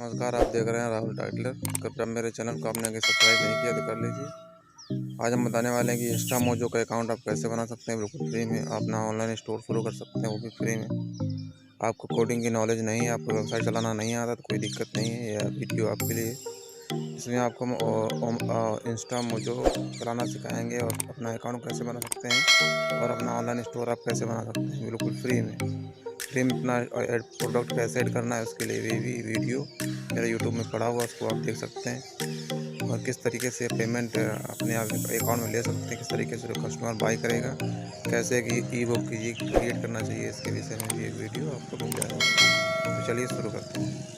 नमस्कार, आप देख रहे हैं राहुल टाइटलर। कृपया मेरे चैनल को आपने अगर सब्सक्राइब नहीं किया तो कर लीजिए। आज हम बताने वाले हैं कि इंस्टामोजो का अकाउंट आप कैसे बना सकते हैं बिल्कुल फ्री में। अपना ऑनलाइन स्टोर शुरू कर सकते हैं, वो भी फ्री में। आपको कोडिंग की नॉलेज नहीं है, आपको वेबसाइट चलाना नहीं आता तो कोई दिक्कत नहीं है, यह वीडियो आपके लिए। इसमें आपको हम इंस्टामोजो चलाना सिखाएंगे और अपना अकाउंट कैसे बना सकते हैं और अपना ऑनलाइन स्टोर आप कैसे बना सकते हैं बिल्कुल फ्री में। फ्री में अपना प्रोडक्ट कैसे ऐड करना है उसके लिए भी वीडियो मेरे यूट्यूब में पड़ा हुआ, उसको आप देख सकते हैं। और किस तरीके से पेमेंट अपने आप अकाउंट में ले सकते हैं, किस तरीके से कस्टमर बाई करेगा, कैसे कि ई बुक क्रिएट करना चाहिए, इसके विषय में भी एक वीडियो आपको मिल जाएगा। तो चलिए शुरू करते हैं।